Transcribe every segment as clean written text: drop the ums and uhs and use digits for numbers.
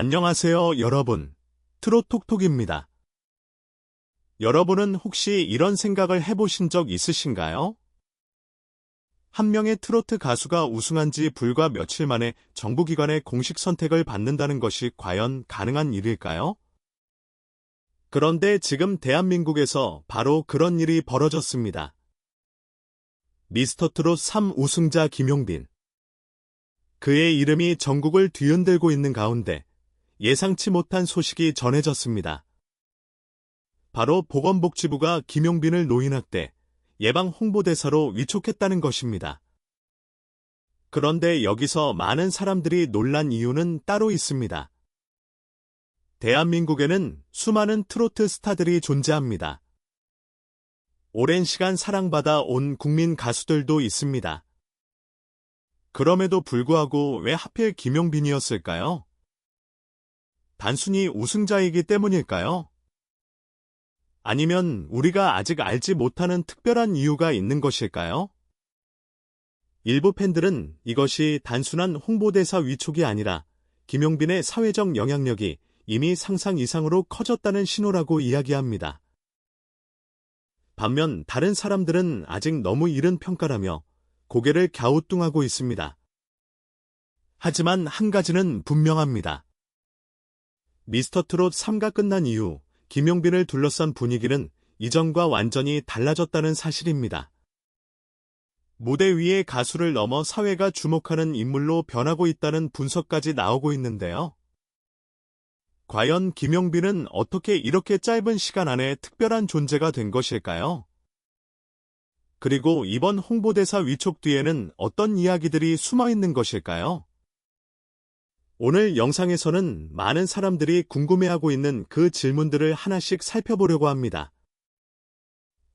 안녕하세요, 여러분. 트롯톡톡입니다. 여러분은 혹시 이런 생각을 해보신 적 있으신가요? 한 명의 트로트 가수가 우승한 지 불과 며칠 만에 정부기관의 공식 선택을 받는다는 것이 과연 가능한 일일까요? 그런데 지금 대한민국에서 바로 그런 일이 벌어졌습니다. 미스터트롯 3 우승자 김용빈. 그의 이름이 전국을 뒤흔들고 있는 가운데 예상치 못한 소식이 전해졌습니다. 바로 보건복지부가 김용빈을 노인학대, 예방 홍보대사로 위촉했다는 것입니다. 그런데 여기서 많은 사람들이 놀란 이유는 따로 있습니다. 대한민국에는 수많은 트로트 스타들이 존재합니다. 오랜 시간 사랑받아 온 국민 가수들도 있습니다. 그럼에도 불구하고 왜 하필 김용빈이었을까요? 단순히 우승자이기 때문일까요? 아니면 우리가 아직 알지 못하는 특별한 이유가 있는 것일까요? 일부 팬들은 이것이 단순한 홍보대사 위촉이 아니라 김용빈의 사회적 영향력이 이미 상상 이상으로 커졌다는 신호라고 이야기합니다. 반면 다른 사람들은 아직 너무 이른 평가라며 고개를 갸우뚱하고 있습니다. 하지만 한 가지는 분명합니다. 미스터트롯 3가 끝난 이후 김용빈을 둘러싼 분위기는 이전과 완전히 달라졌다는 사실입니다. 무대 위의 가수를 넘어 사회가 주목하는 인물로 변하고 있다는 분석까지 나오고 있는데요. 과연 김용빈은 어떻게 이렇게 짧은 시간 안에 특별한 존재가 된 것일까요? 그리고 이번 홍보대사 위촉 뒤에는 어떤 이야기들이 숨어 있는 것일까요? 오늘 영상에서는 많은 사람들이 궁금해하고 있는 그 질문들을 하나씩 살펴보려고 합니다.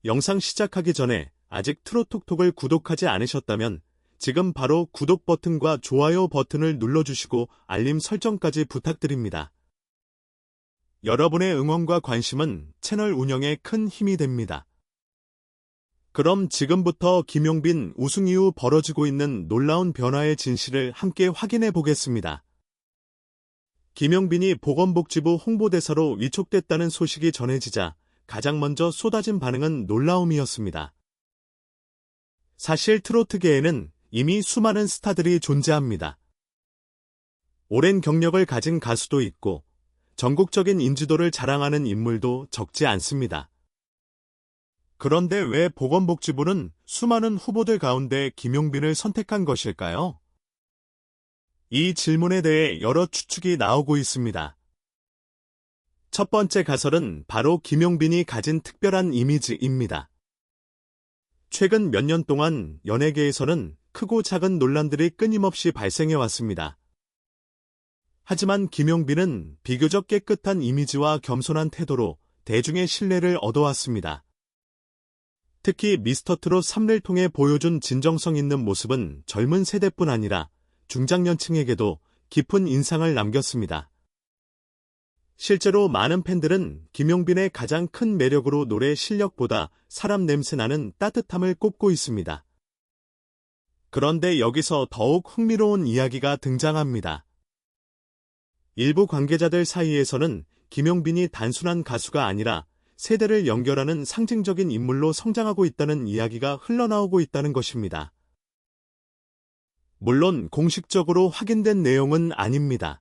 영상 시작하기 전에 아직 트롯톡톡을 구독하지 않으셨다면 지금 바로 구독 버튼과 좋아요 버튼을 눌러주시고 알림 설정까지 부탁드립니다. 여러분의 응원과 관심은 채널 운영에 큰 힘이 됩니다. 그럼 지금부터 김용빈 우승 이후 벌어지고 있는 놀라운 변화의 진실을 함께 확인해 보겠습니다. 김용빈이 보건복지부 홍보대사로 위촉됐다는 소식이 전해지자 가장 먼저 쏟아진 반응은 놀라움이었습니다. 사실 트로트계에는 이미 수많은 스타들이 존재합니다. 오랜 경력을 가진 가수도 있고 전국적인 인지도를 자랑하는 인물도 적지 않습니다. 그런데 왜 보건복지부는 수많은 후보들 가운데 김용빈을 선택한 것일까요? 이 질문에 대해 여러 추측이 나오고 있습니다. 첫 번째 가설은 바로 김용빈이 가진 특별한 이미지입니다. 최근 몇 년 동안 연예계에서는 크고 작은 논란들이 끊임없이 발생해 왔습니다. 하지만 김용빈은 비교적 깨끗한 이미지와 겸손한 태도로 대중의 신뢰를 얻어왔습니다. 특히 미스터트롯 3를 통해 보여준 진정성 있는 모습은 젊은 세대뿐 아니라 중장년층에게도 깊은 인상을 남겼습니다. 실제로 많은 팬들은 김용빈의 가장 큰 매력으로 노래 실력보다 사람 냄새나는 따뜻함을 꼽고 있습니다. 그런데 여기서 더욱 흥미로운 이야기가 등장합니다. 일부 관계자들 사이에서는 김용빈이 단순한 가수가 아니라 세대를 연결하는 상징적인 인물로 성장하고 있다는 이야기가 흘러나오고 있다는 것입니다. 물론 공식적으로 확인된 내용은 아닙니다.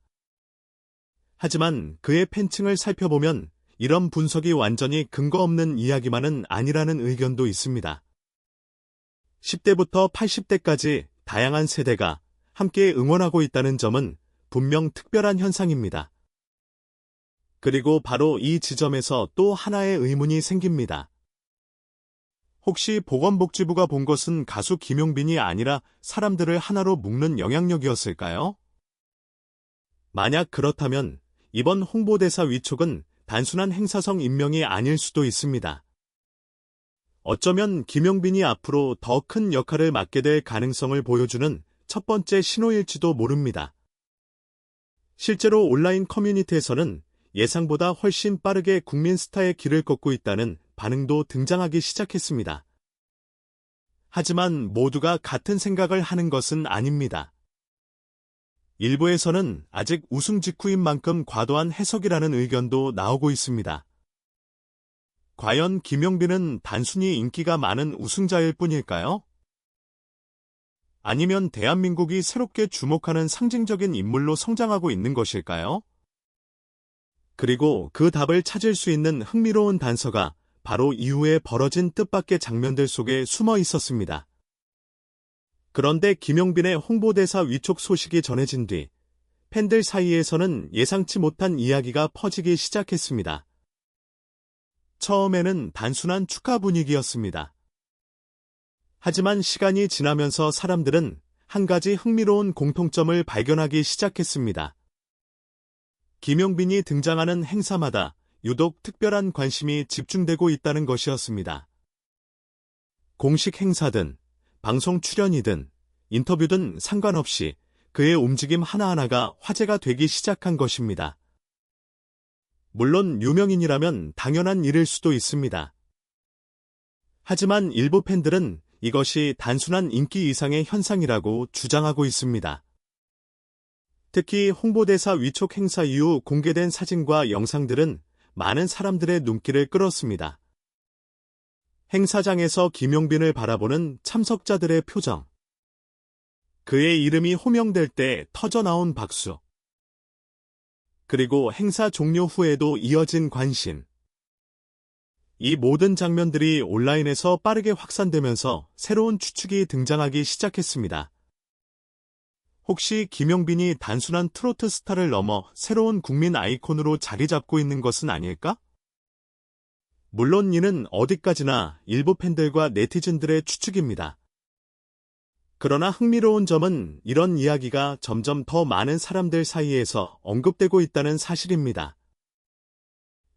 하지만 그의 팬층을 살펴보면 이런 분석이 완전히 근거 없는 이야기만은 아니라는 의견도 있습니다. 10대부터 80대까지 다양한 세대가 함께 응원하고 있다는 점은 분명 특별한 현상입니다. 그리고 바로 이 지점에서 또 하나의 의문이 생깁니다. 혹시 보건복지부가 본 것은 가수 김용빈이 아니라 사람들을 하나로 묶는 영향력이었을까요? 만약 그렇다면 이번 홍보대사 위촉은 단순한 행사성 임명이 아닐 수도 있습니다. 어쩌면 김용빈이 앞으로 더 큰 역할을 맡게 될 가능성을 보여주는 첫 번째 신호일지도 모릅니다. 실제로 온라인 커뮤니티에서는 예상보다 훨씬 빠르게 국민 스타의 길을 걷고 있다는 반응도 등장하기 시작했습니다. 하지만 모두가 같은 생각을 하는 것은 아닙니다. 일부에서는 아직 우승 직후인 만큼 과도한 해석이라는 의견도 나오고 있습니다. 과연 김용빈은 단순히 인기가 많은 우승자일 뿐일까요? 아니면 대한민국이 새롭게 주목하는 상징적인 인물로 성장하고 있는 것일까요? 그리고 그 답을 찾을 수 있는 흥미로운 단서가 바로 이후에 벌어진 뜻밖의 장면들 속에 숨어 있었습니다. 그런데 김용빈의 홍보대사 위촉 소식이 전해진 뒤 팬들 사이에서는 예상치 못한 이야기가 퍼지기 시작했습니다. 처음에는 단순한 축하 분위기였습니다. 하지만 시간이 지나면서 사람들은 한 가지 흥미로운 공통점을 발견하기 시작했습니다. 김용빈이 등장하는 행사마다 유독 특별한 관심이 집중되고 있다는 것이었습니다. 공식 행사든, 방송 출연이든, 인터뷰든 상관없이 그의 움직임 하나하나가 화제가 되기 시작한 것입니다. 물론 유명인이라면 당연한 일일 수도 있습니다. 하지만 일부 팬들은 이것이 단순한 인기 이상의 현상이라고 주장하고 있습니다. 특히 홍보대사 위촉 행사 이후 공개된 사진과 영상들은 많은 사람들의 눈길을 끌었습니다. 행사장에서 김용빈을 바라보는 참석자들의 표정, 그의 이름이 호명될 때 터져나온 박수, 그리고 행사 종료 후에도 이어진 관심. 이 모든 장면들이 온라인에서 빠르게 확산되면서 새로운 추측이 등장하기 시작했습니다. 혹시 김용빈이 단순한 트로트 스타를 넘어 새로운 국민 아이콘으로 자리 잡고 있는 것은 아닐까? 물론 이는 어디까지나 일부 팬들과 네티즌들의 추측입니다. 그러나 흥미로운 점은 이런 이야기가 점점 더 많은 사람들 사이에서 언급되고 있다는 사실입니다.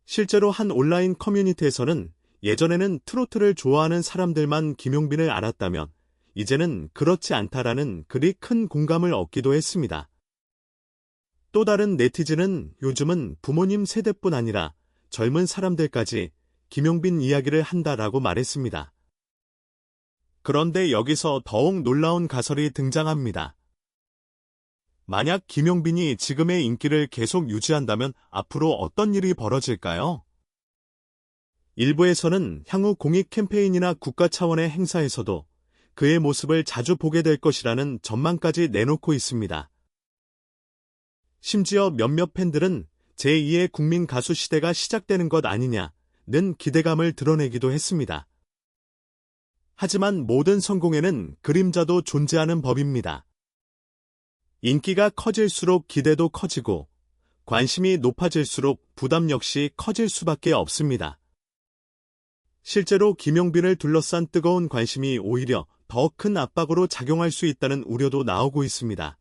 실제로 한 온라인 커뮤니티에서는 예전에는 트로트를 좋아하는 사람들만 김용빈을 알았다면 이제는 그렇지 않다라는 글이 큰 공감을 얻기도 했습니다. 또 다른 네티즌은 요즘은 부모님 세대뿐 아니라 젊은 사람들까지 김용빈 이야기를 한다라고 말했습니다. 그런데 여기서 더욱 놀라운 가설이 등장합니다. 만약 김용빈이 지금의 인기를 계속 유지한다면 앞으로 어떤 일이 벌어질까요? 일부에서는 향후 공익 캠페인이나 국가 차원의 행사에서도 그의 모습을 자주 보게 될 것이라는 전망까지 내놓고 있습니다. 심지어 몇몇 팬들은 제2의 국민 가수 시대가 시작되는 것 아니냐는 기대감을 드러내기도 했습니다. 하지만 모든 성공에는 그림자도 존재하는 법입니다. 인기가 커질수록 기대도 커지고 관심이 높아질수록 부담 역시 커질 수밖에 없습니다. 실제로 김용빈을 둘러싼 뜨거운 관심이 오히려 더 큰 압박으로 작용할 수 있다는 우려도 나오고 있습니다.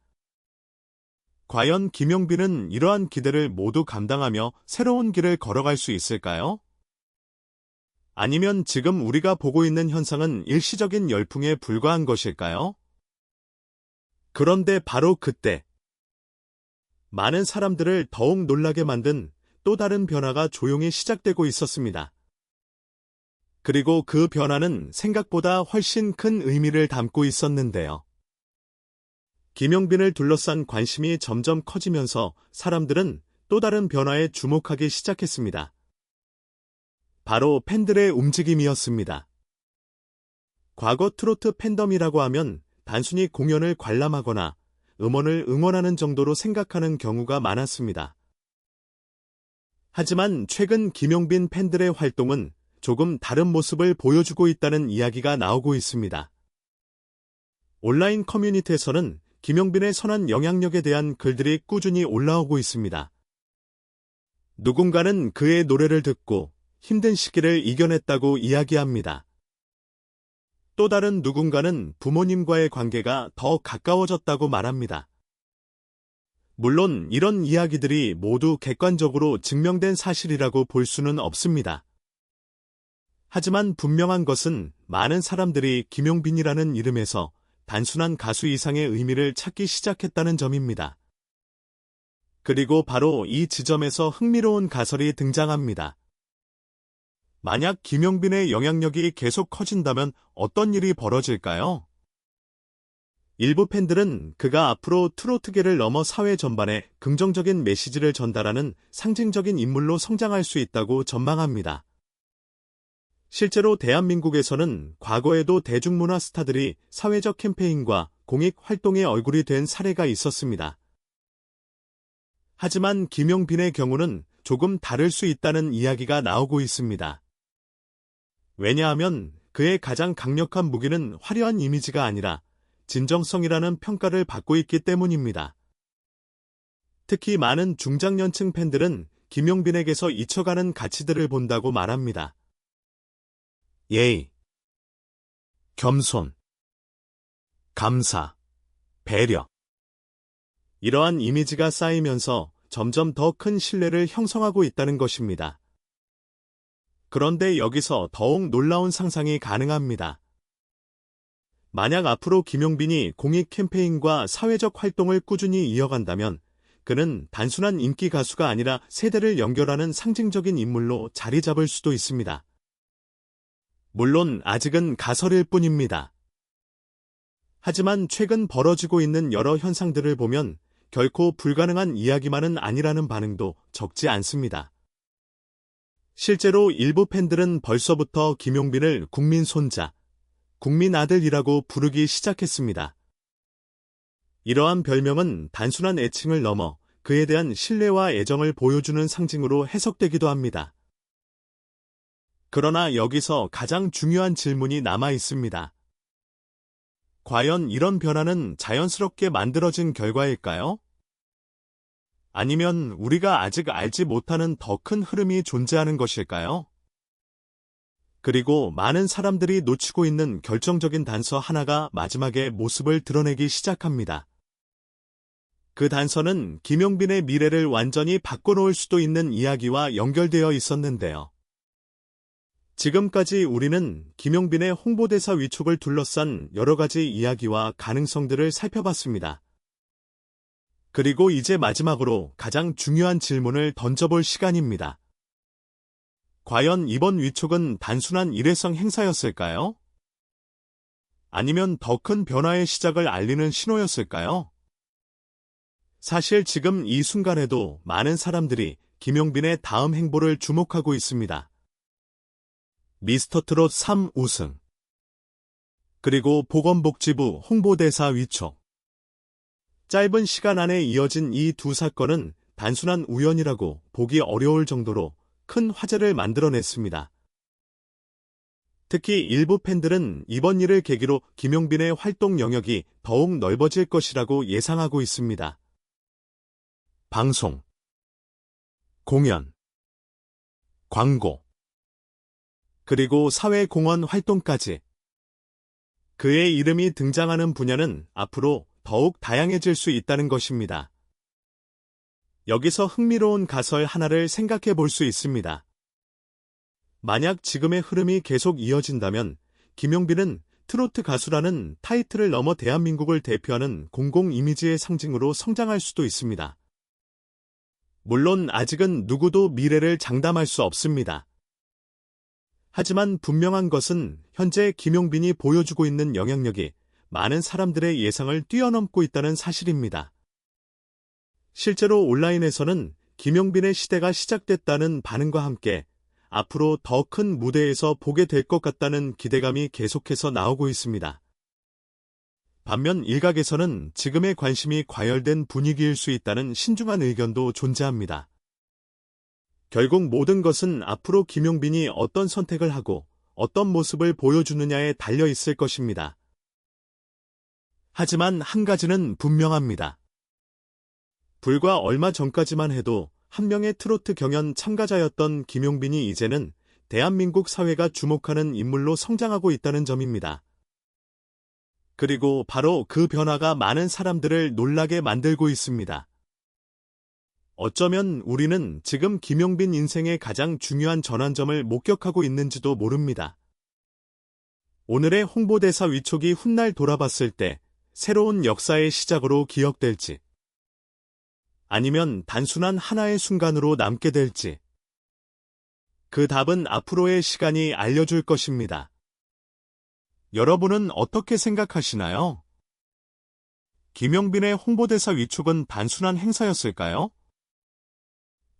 과연 김용빈은 이러한 기대를 모두 감당하며 새로운 길을 걸어갈 수 있을까요? 아니면 지금 우리가 보고 있는 현상은 일시적인 열풍에 불과한 것일까요? 그런데 바로 그때 많은 사람들을 더욱 놀라게 만든 또 다른 변화가 조용히 시작되고 있었습니다. 그리고 그 변화는 생각보다 훨씬 큰 의미를 담고 있었는데요. 김용빈을 둘러싼 관심이 점점 커지면서 사람들은 또 다른 변화에 주목하기 시작했습니다. 바로 팬들의 움직임이었습니다. 과거 트로트 팬덤이라고 하면 단순히 공연을 관람하거나 음원을 응원하는 정도로 생각하는 경우가 많았습니다. 하지만 최근 김용빈 팬들의 활동은 조금 다른 모습을 보여주고 있다는 이야기가 나오고 있습니다. 온라인 커뮤니티에서는 김용빈의 선한 영향력에 대한 글들이 꾸준히 올라오고 있습니다. 누군가는 그의 노래를 듣고 힘든 시기를 이겨냈다고 이야기합니다. 또 다른 누군가는 부모님과의 관계가 더 가까워졌다고 말합니다. 물론 이런 이야기들이 모두 객관적으로 증명된 사실이라고 볼 수는 없습니다. 하지만 분명한 것은 많은 사람들이 김용빈이라는 이름에서 단순한 가수 이상의 의미를 찾기 시작했다는 점입니다. 그리고 바로 이 지점에서 흥미로운 가설이 등장합니다. 만약 김용빈의 영향력이 계속 커진다면 어떤 일이 벌어질까요? 일부 팬들은 그가 앞으로 트로트계를 넘어 사회 전반에 긍정적인 메시지를 전달하는 상징적인 인물로 성장할 수 있다고 전망합니다. 실제로 대한민국에서는 과거에도 대중문화 스타들이 사회적 캠페인과 공익 활동의 얼굴이 된 사례가 있었습니다. 하지만 김용빈의 경우는 조금 다를 수 있다는 이야기가 나오고 있습니다. 왜냐하면 그의 가장 강력한 무기는 화려한 이미지가 아니라 진정성이라는 평가를 받고 있기 때문입니다. 특히 많은 중장년층 팬들은 김용빈에게서 잊혀가는 가치들을 본다고 말합니다. 예의, 겸손, 감사, 배려. 이러한 이미지가 쌓이면서 점점 더 큰 신뢰를 형성하고 있다는 것입니다. 그런데 여기서 더욱 놀라운 상상이 가능합니다. 만약 앞으로 김용빈이 공익 캠페인과 사회적 활동을 꾸준히 이어간다면 그는 단순한 인기 가수가 아니라 세대를 연결하는 상징적인 인물로 자리 잡을 수도 있습니다. 물론 아직은 가설일 뿐입니다. 하지만 최근 벌어지고 있는 여러 현상들을 보면 결코 불가능한 이야기만은 아니라는 반응도 적지 않습니다. 실제로 일부 팬들은 벌써부터 김용빈을 국민 손자, 국민 아들이라고 부르기 시작했습니다. 이러한 별명은 단순한 애칭을 넘어 그에 대한 신뢰와 애정을 보여주는 상징으로 해석되기도 합니다. 그러나 여기서 가장 중요한 질문이 남아 있습니다. 과연 이런 변화는 자연스럽게 만들어진 결과일까요? 아니면 우리가 아직 알지 못하는 더 큰 흐름이 존재하는 것일까요? 그리고 많은 사람들이 놓치고 있는 결정적인 단서 하나가 마지막에 모습을 드러내기 시작합니다. 그 단서는 김용빈의 미래를 완전히 바꿔놓을 수도 있는 이야기와 연결되어 있었는데요. 지금까지 우리는 김용빈의 홍보대사 위촉을 둘러싼 여러 가지 이야기와 가능성들을 살펴봤습니다. 그리고 이제 마지막으로 가장 중요한 질문을 던져볼 시간입니다. 과연 이번 위촉은 단순한 일회성 행사였을까요? 아니면 더 큰 변화의 시작을 알리는 신호였을까요? 사실 지금 이 순간에도 많은 사람들이 김용빈의 다음 행보를 주목하고 있습니다. 미스터트롯 3 우승, 그리고 보건복지부 홍보대사 위촉. 짧은 시간 안에 이어진 이 두 사건은 단순한 우연이라고 보기 어려울 정도로 큰 화제를 만들어냈습니다. 특히 일부 팬들은 이번 일을 계기로 김용빈의 활동 영역이 더욱 넓어질 것이라고 예상하고 있습니다. 방송, 공연, 광고, 그리고 사회공헌 활동까지. 그의 이름이 등장하는 분야는 앞으로 더욱 다양해질 수 있다는 것입니다. 여기서 흥미로운 가설 하나를 생각해 볼 수 있습니다. 만약 지금의 흐름이 계속 이어진다면 김용빈은 트로트 가수라는 타이틀을 넘어 대한민국을 대표하는 공공 이미지의 상징으로 성장할 수도 있습니다. 물론 아직은 누구도 미래를 장담할 수 없습니다. 하지만 분명한 것은 현재 김용빈이 보여주고 있는 영향력이 많은 사람들의 예상을 뛰어넘고 있다는 사실입니다. 실제로 온라인에서는 김용빈의 시대가 시작됐다는 반응과 함께 앞으로 더 큰 무대에서 보게 될 것 같다는 기대감이 계속해서 나오고 있습니다. 반면 일각에서는 지금의 관심이 과열된 분위기일 수 있다는 신중한 의견도 존재합니다. 결국 모든 것은 앞으로 김용빈이 어떤 선택을 하고 어떤 모습을 보여주느냐에 달려 있을 것입니다. 하지만 한 가지는 분명합니다. 불과 얼마 전까지만 해도 한 명의 트로트 경연 참가자였던 김용빈이 이제는 대한민국 사회가 주목하는 인물로 성장하고 있다는 점입니다. 그리고 바로 그 변화가 많은 사람들을 놀라게 만들고 있습니다. 어쩌면 우리는 지금 김용빈 인생의 가장 중요한 전환점을 목격하고 있는지도 모릅니다. 오늘의 홍보대사 위촉이 훗날 돌아봤을 때 새로운 역사의 시작으로 기억될지, 아니면 단순한 하나의 순간으로 남게 될지, 그 답은 앞으로의 시간이 알려줄 것입니다. 여러분은 어떻게 생각하시나요? 김용빈의 홍보대사 위촉은 단순한 행사였을까요?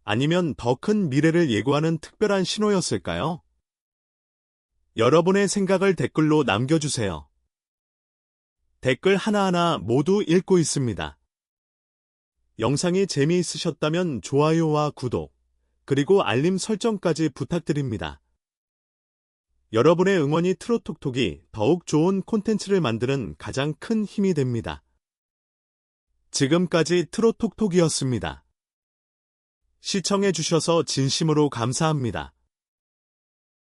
아니면 더 큰 미래를 예고하는 특별한 신호였을까요? 여러분의 생각을 댓글로 남겨주세요. 댓글 하나하나 모두 읽고 있습니다. 영상이 재미있으셨다면 좋아요와 구독, 그리고 알림 설정까지 부탁드립니다. 여러분의 응원이 트롯톡톡이 더욱 좋은 콘텐츠를 만드는 가장 큰 힘이 됩니다. 지금까지 트롯톡톡이었습니다. 시청해주셔서 진심으로 감사합니다.